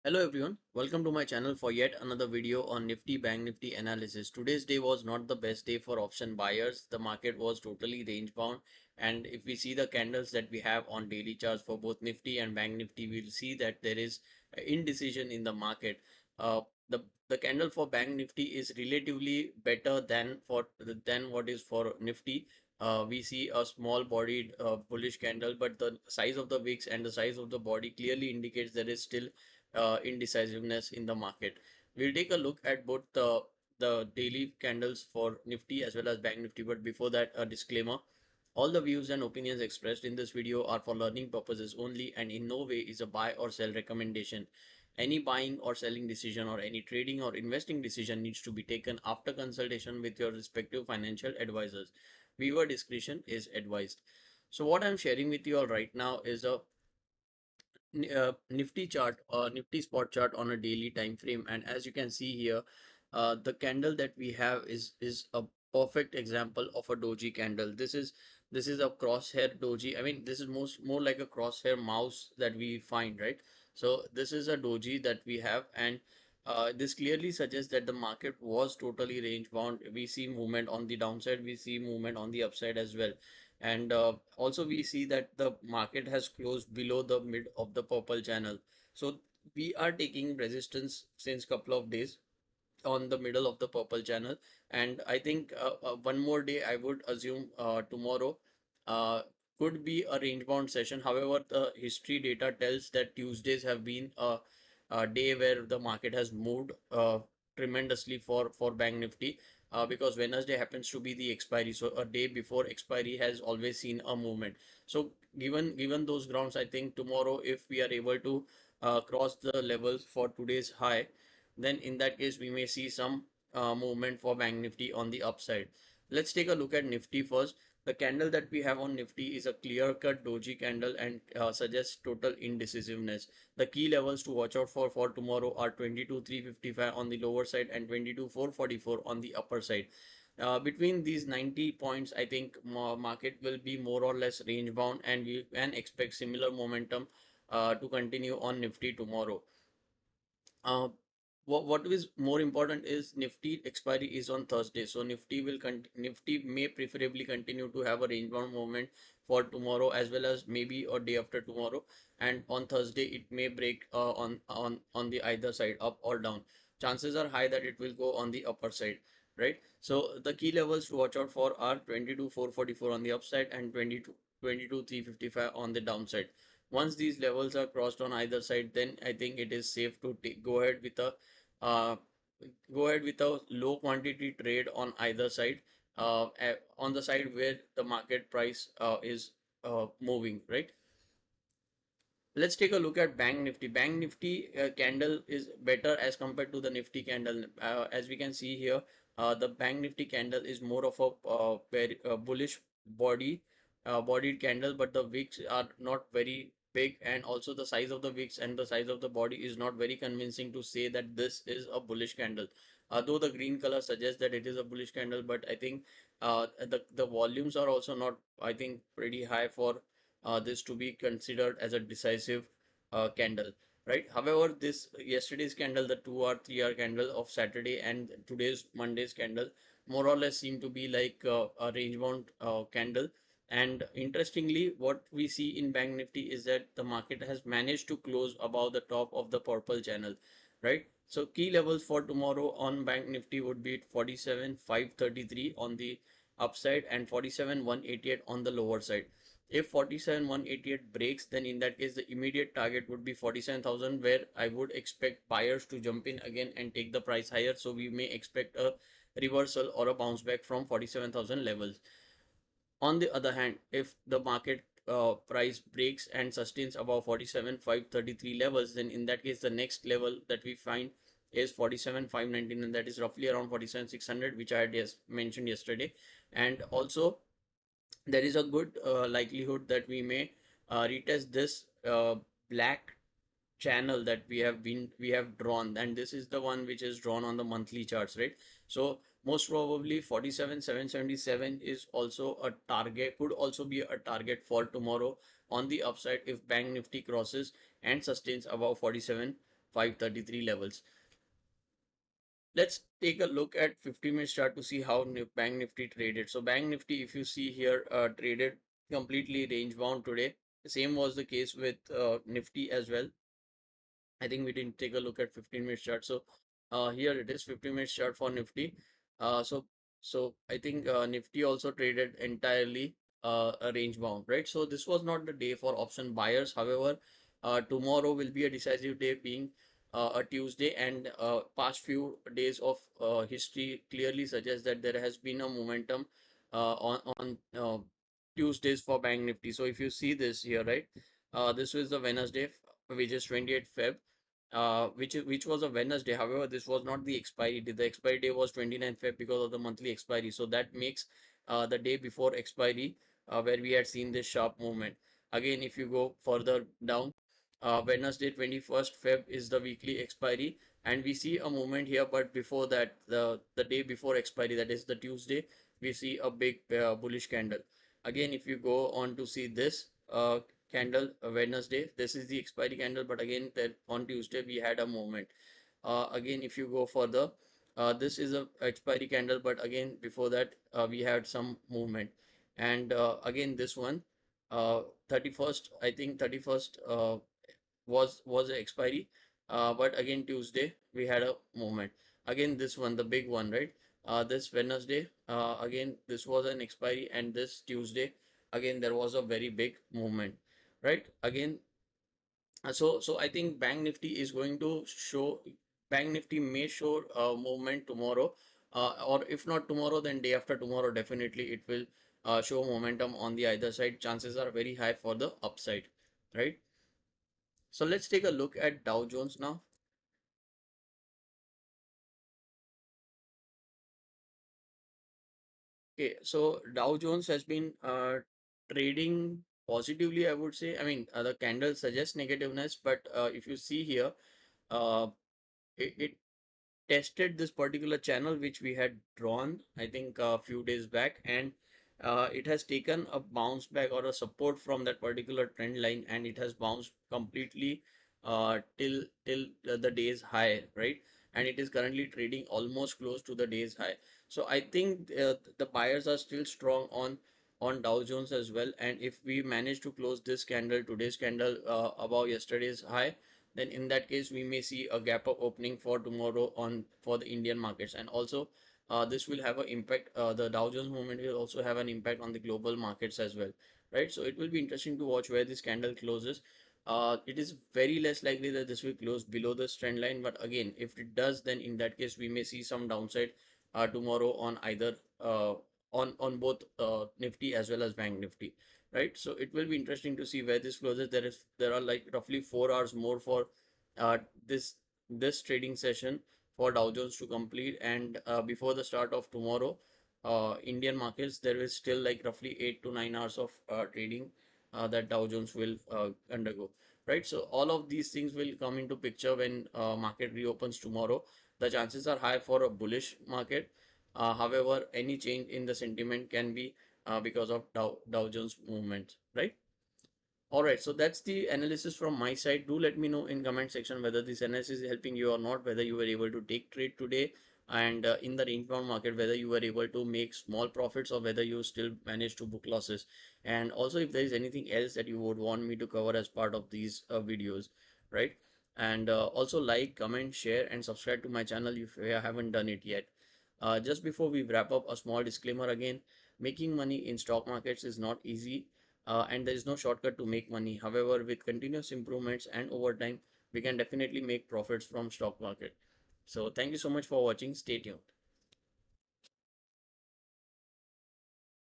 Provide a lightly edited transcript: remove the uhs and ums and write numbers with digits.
Hello everyone, welcome to my channel for yet another video on Nifty Bank Nifty analysis. Today's day was not the best day for option buyers. The market was totally range bound, and if we see the candles that we have on daily charts for both Nifty and Bank Nifty, we'll see that there is indecision in the market. The candle for Bank Nifty is relatively better than what is for Nifty. We see a small bodied bullish candle, but the size of the wicks and the size of the body clearly indicates there is still indecisiveness in the market. We'll take a look at both the daily candles for Nifty as well as Bank Nifty. But before that, a disclaimer. All the views and opinions expressed in this video are for learning purposes only and in no way is a buy or sell recommendation. Any buying or selling decision or any trading or investing decision needs to be taken after consultation with your respective financial advisors. Viewer discretion is advised. So what I'm sharing with you all right now is a Nifty chart or Nifty spot chart on a daily time frame, and as you can see here, the candle that we have is a perfect example of a doji candle. This is a crosshair doji. I mean, this is more like a crosshair mouse that we find, right? So this is a doji that we have, and this clearly suggests that the market was totally range bound. We see movement on the downside, we see movement on the upside as well, and also we see that the market has closed below the mid of the purple channel. So we are taking resistance since couple of days on the middle of the purple channel, and I think one more day I would assume tomorrow uh, could be a range bound session. However, the history data tells that Tuesdays have been a day where the market has moved tremendously for Bank Nifty, because Wednesday happens to be the expiry, so a day before expiry has always seen a movement. So given those grounds, I think tomorrow if we are able to cross the levels for today's high, then in that case we may see some movement for Bank Nifty on the upside. Let's take a look at Nifty first. The candle that we have on Nifty is a clear-cut doji candle and suggests total indecisiveness. The key levels to watch out for tomorrow are 22,355 on the lower side and 22,444 on the upper side. Between these 90 points, I think market will be more or less range bound, and we can expect similar momentum to continue on Nifty tomorrow. Uh, what is more important is Nifty expiry is on Thursday, so Nifty may preferably continue to have a range bound movement for tomorrow as well as maybe a day after tomorrow, and on Thursday it may break on the either side, up or down. Chances are high that it will go on the upper side, right? So the key levels to watch out for are 22,444 on the upside and 22,355 on the downside. Once these levels are crossed on either side, then I think it is safe to uh, go ahead with a low quantity trade on either side, on the side where the market price is moving, right? Let's take a look at Bank Nifty. Bank Nifty candle is better as compared to the Nifty candle. As we can see here, the Bank Nifty candle is more of a very bullish bodied candle, but the wicks are not very big, and also the size of the wicks and the size of the body is not very convincing to say that this is a bullish candle. Though the green color suggests that it is a bullish candle, but I think the volumes are also not, I think, pretty high for this to be considered as a decisive candle, right? However, this yesterday's candle, the 2 hour 3 hour candle of Saturday, and today's Monday's candle more or less seem to be like a range bound candle. And interestingly, what we see in Bank Nifty is that the market has managed to close above the top of the purple channel, right? So key levels for tomorrow on Bank Nifty would be 47,533 on the upside and 47,188 on the lower side. If 47,188 breaks, then in that case the immediate target would be 47,000, where I would expect buyers to jump in again and take the price higher. So we may expect a reversal or a bounce back from 47,000 levels. On the other hand, if the market price breaks and sustains above 47,533 levels, then in that case the next level that we find is 47,519, and that is roughly around 47,600, which I had mentioned yesterday. And also there is a good likelihood that we may retest this black channel that we have drawn, and this is the one which is drawn on the monthly charts, right? So most probably 47,777 is also a target, could also be a target for tomorrow on the upside if Bank Nifty crosses and sustains above 47 533 levels. Let's take a look at 50-minute chart to see how Bank Nifty traded. So Bank Nifty, if you see here, traded completely range bound today. The same was the case with Nifty as well. I think we didn't take a look at 15-minute chart. So here it is, 15-minute chart for Nifty. So I think Nifty also traded entirely a range bound, right? So this was not the day for option buyers. However, tomorrow will be a decisive day, being a Tuesday, and past few days of history clearly suggests that there has been a momentum on Tuesdays for Bank Nifty. So if you see this here, right, this was the Wednesday, which is 28th Feb, which was a Wednesday. However, this was not the expiry day. The expiry day was 29th Feb because of the monthly expiry. So that makes the day before expiry, where we had seen this sharp movement. Again, if you go further down, Wednesday 21st Feb is the weekly expiry, and we see a movement here. But before that, the day before expiry, that is the Tuesday, we see a big bullish candle. Again, if you go on to see this candle, Wednesday, this is the expiry candle, but again that on Tuesday we had a movement. Again, if you go further, this is a expiry candle, but again before that we had some movement. And again this one, 31st, I think 31st was a expiry, but again Tuesday we had a movement. Again this one, the big one, right, this Wednesday, again this was an expiry, and this Tuesday again there was a very big movement, right? Again, so I think Bank Nifty is going to show, Bank Nifty may show movement tomorrow, or if not tomorrow, then day after tomorrow, definitely it will show momentum on the either side. Chances are very high for the upside, right? So let's take a look at Dow Jones now. Okay, so Dow Jones has been trading positively, I would say. I mean, the candle suggests negativeness, but if you see here, uh, it tested this particular channel which we had drawn, I think a few days back, and it has taken a bounce back or a support from that particular trend line, and it has bounced completely till the day's high, right? And it is currently trading almost close to the day's high. So I think the buyers are still strong on Dow Jones as well. And if we manage to close this candle, today's candle, above yesterday's high, then in that case we may see a gap up opening for tomorrow on for the Indian markets. And also this will have an impact, the Dow Jones movement will also have an impact on the global markets as well, right? So it will be interesting to watch where this candle closes. It is very less likely that this will close below this trend line, but again, if it does, then in that case we may see some downside tomorrow on either on both Nifty as well as Bank Nifty, right? So it will be interesting to see where this closes. There are like roughly 4 hours more for uh, this this trading session for Dow Jones to complete, and before the start of tomorrow, Indian markets, there is still like roughly 8 to 9 hours of trading that Dow Jones will undergo, right? So all of these things will come into picture when market reopens tomorrow. The chances are high for a bullish market. However, any change in the sentiment can be because of Dow Jones movement, right? All right, so that's the analysis from my side. Do let me know in comment section whether this analysis is helping you or not, whether you were able to take trade today, and in the range bound market, whether you were able to make small profits or whether you still managed to book losses. And also if there is anything else that you would want me to cover as part of these videos, right? And also like, comment, share, and subscribe to my channel if you haven't done it yet. Just before we wrap up, a small disclaimer again: making money in stock markets is not easy, and there is no shortcut to make money. However, with continuous improvements and over time, we can definitely make profits from stock market. So thank you so much for watching. Stay tuned.